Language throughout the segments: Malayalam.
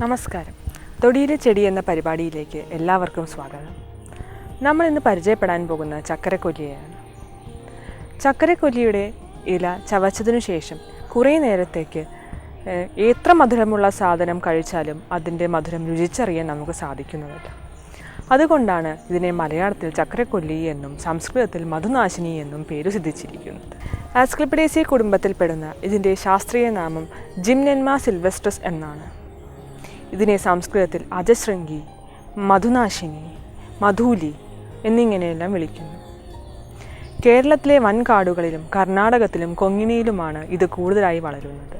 നമസ്കാരം. തൊടിയിലെ ചെടി എന്ന പരിപാടിയിലേക്ക് എല്ലാവർക്കും സ്വാഗതം. നമ്മൾ ഇന്ന് പരിചയപ്പെടാൻ പോകുന്ന ചക്കരക്കൊല്ലിയാണ്. ചക്കരക്കൊല്ലിയുടെ ഇല ചവച്ചതിനു ശേഷം കുറേ നേരത്തേക്ക് എത്ര മധുരമുള്ള സാധനം കഴിച്ചാലും അതിൻ്റെ മധുരം രുചിച്ചറിയാൻ നമുക്ക് സാധിക്കുന്നതല്ല. അതുകൊണ്ടാണ് ഇതിനെ മലയാളത്തിൽ ചക്കരക്കൊല്ലി എന്നും സംസ്കൃതത്തിൽ മധുനാശിനി എന്നും പേരു സിദ്ധിച്ചിരിക്കുന്നത്. ആസ്ക്ലിപ്പിഡേസിയ കുടുംബത്തിൽപ്പെടുന്ന ഇതിൻ്റെ ശാസ്ത്രീയ നാമം ജിംനെന്മ സിൽവസ്ട്രസ് എന്നാണ്. ഇതിനെ സംസ്കൃതത്തിൽ അജശൃംഗി, മധുനാശിനി, മധൂലി എന്നിങ്ങനെയെല്ലാം വിളിക്കുന്നു. കേരളത്തിലെ വൻകാടുകളിലും കർണാടകത്തിലും കൊങ്ങിണിയിലുമാണ് ഇത് കൂടുതലായി വളരുന്നത്.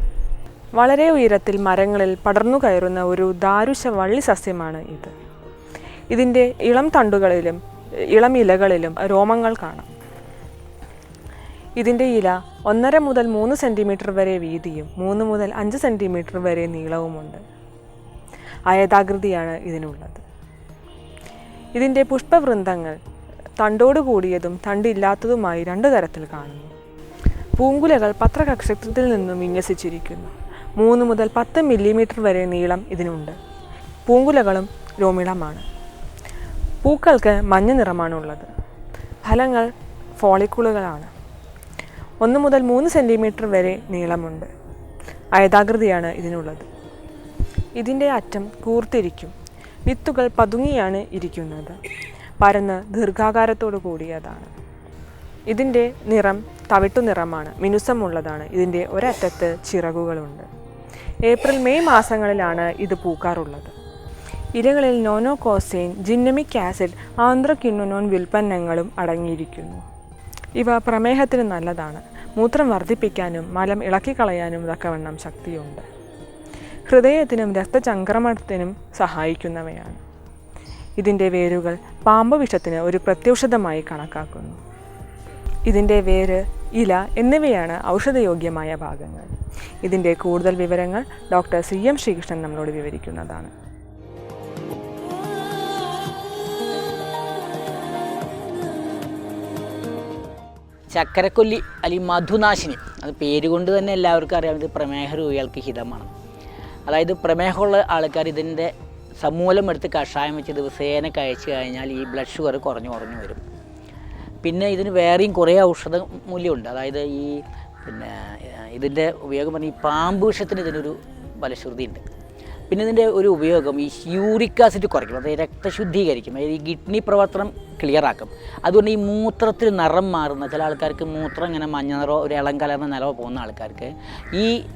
വളരെ ഉയരത്തിൽ മരങ്ങളിൽ പടർന്നു കയറുന്ന ഒരു ദാരുശ വള്ളി സസ്യമാണ് ഇത്. ഇതിൻ്റെ ഇളം തണ്ടുകളിലും ഇളം ഇലകളിലും രോമങ്ങൾ കാണാം. ഇതിൻ്റെ ഇല 1.5 മുതൽ 3 സെൻറ്റിമീറ്റർ വരെ വീതിയും 3 മുതൽ 5 സെൻറ്റിമീറ്റർ വരെ നീളവുമുണ്ട്. അയതാകൃതിയാണ് ഇതിനുള്ളത്. ഇതിൻ്റെ പുഷ്പവൃന്ദങ്ങൾ തണ്ടോട് കൂടിയതും തണ്ടില്ലാത്തതുമായി 2 തരത്തിൽ കാണുന്നു. പൂങ്കുലകൾ പത്രകക്ഷത്തിൽ നിന്നും വിന്യസിച്ചിരിക്കുന്നു. 3 മുതൽ 10 മില്ലിമീറ്റർ വരെ നീളം ഇതിനുണ്ട്. പൂങ്കുലകളും രോമിളമാണ്. പൂക്കൾക്ക് മഞ്ഞ നിറമാണുള്ളത്. ഫലങ്ങൾ ഫോളിക്കുളുകളാണ്. 1 മുതൽ 3 സെൻറ്റിമീറ്റർ വരെ നീളമുണ്ട്. അയതാകൃതിയാണ് ഇതിനുള്ളത്. ഇതിൻ്റെ അറ്റം കൂർത്തിരിക്കും. വിത്തുകൾ പതുങ്ങിയാണ് ഇരിക്കുന്നത്. പരന്ന് ദീർഘാകാരത്തോടു കൂടിയതാണ്. ഇതിൻ്റെ നിറം തവിട്ടു നിറമാണ്. മിനുസമുള്ളതാണ്. ഇതിൻ്റെ ഒരറ്റത്ത് ചിറകുകളുണ്ട്. ഏപ്രിൽ മെയ് മാസങ്ങളിലാണ് ഇത് പൂക്കാറുള്ളത്. ഇലകളിൽ നോനോകോസൈൻ, ജിന്നമിക് ആസിഡ്, ആന്ത്രക്വിനോൺ വ്യുൽപ്പന്നങ്ങളും അടങ്ങിയിരിക്കുന്നു. ഇവ പ്രമേഹത്തിന് നല്ലതാണ്. മൂത്രം വർദ്ധിപ്പിക്കാനും മലം ഇളക്കിക്കളയാനും തക്കവണ്ണം ശക്തിയുണ്ട്. ഹൃദയത്തിനും രക്തചംക്രമണത്തിനും സഹായിക്കുന്നവയാണ്. ഇതിൻ്റെ വേരുകൾ പാമ്പ് വിഷത്തിന് ഒരു പ്രത്യൗഷധമായി കണക്കാക്കുന്നു. ഇതിൻ്റെ വേര്, ഇല എന്നിവയാണ് ഔഷധയോഗ്യമായ ഭാഗങ്ങൾ. ഇതിൻ്റെ കൂടുതൽ വിവരങ്ങൾ ഡോക്ടർ CM ശ്രീകൃഷ്ണൻ നമ്മളോട് വിവരിക്കുന്നതാണ്. ചക്കരക്കൊല്ലി അല്ലെങ്കിൽ മധുനാശിനി, അത് പേരുകൊണ്ട് തന്നെ എല്ലാവർക്കും അറിയാം. ഇത് പ്രമേഹ രോഗികൾക്ക് ഹിതമാണ്. അതായത് പ്രമേഹമുള്ള ആൾക്കാർ ഇതിൻ്റെ സമൂലം എടുത്ത് കഷായം വെച്ച് ദിവസേന കഴിച്ചു കഴിഞ്ഞാൽ ഈ ബ്ലഡ് ഷുഗർ കുറഞ്ഞു വരും. പിന്നെ ഇതിന് വേറെയും കുറേ ഔഷധ മൂല്യമുണ്ട്. അതായത് ഇതിൻ്റെ ഉപയോഗം പറഞ്ഞാൽ ഈ പാമ്പ് വിഷത്തിന് ഇതിനൊരു ഫലശ്രുതിയുണ്ട്. പിന്നെ ഇതിൻ്റെ ഒരു ഉപയോഗം ഈ യൂറിക് ആസിഡ് കുറയ്ക്കും. അതായത് രക്തശുദ്ധീകരിക്കും. അതായത് ഈ കിഡ്നി പ്രവർത്തനം ക്ലിയറാക്കും. അതുകൊണ്ട് ഈ മൂത്രത്തിൽ നിറം മാറുന്ന ചില ആൾക്കാർക്ക് മൂത്രം ഇങ്ങനെ മഞ്ഞ നിറോ ഒരു ഇളം കലർന്ന നിലവോ പോകുന്ന ആൾക്കാർക്ക്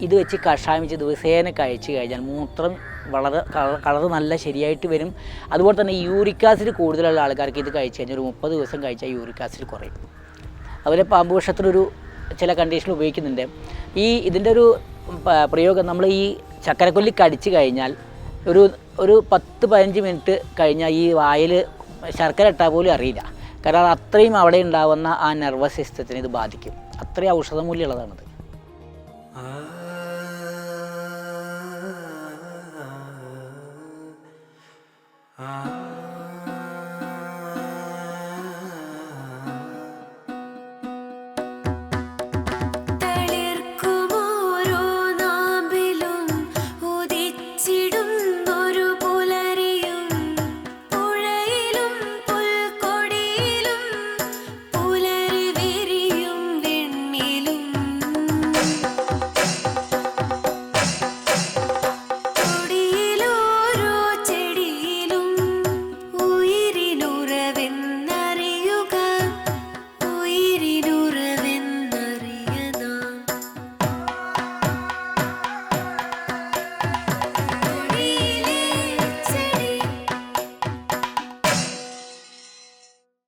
ഇത് വെച്ച് കഷായം വെച്ച് ദിവസേന കഴിച്ചു കഴിഞ്ഞാൽ മൂത്രം വളരെ കളർ നല്ല ശരിയായിട്ട് വരും. അതുപോലെ തന്നെ യൂറിക് ആസിഡ് കൂടുതലുള്ള ആൾക്കാർക്ക് ഇത് കഴിച്ച് കഴിഞ്ഞാൽ ഒരു 30 ദിവസം കഴിച്ചാൽ യൂറിക് ആസിഡ് കുറയും. അതുപോലെ പാമ്പ് വിഷത്തിനൊരു ചില കണ്ടീഷനിൽ ഉപയോഗിക്കുന്നുണ്ട്. ഇതിൻ്റെ ഒരു പ്രയോഗം നമ്മൾ ഈ ചക്കരക്കൊല്ലി കടിച്ചു കഴിഞ്ഞാൽ ഒരു 10-15 മിനിറ്റ് കഴിഞ്ഞാൽ ഈ വായിൽ ശർക്കര ഇട്ടാൽ പോലും അറിയില്ല. കാരണം അത്രയും അവിടെ ഉണ്ടാവുന്ന ആ നെർവസ് സിസ്റ്റത്തിന് ഇത് ബാധിക്കും. അത്രയും ഔഷധമൂല്യമുള്ളതാണത്.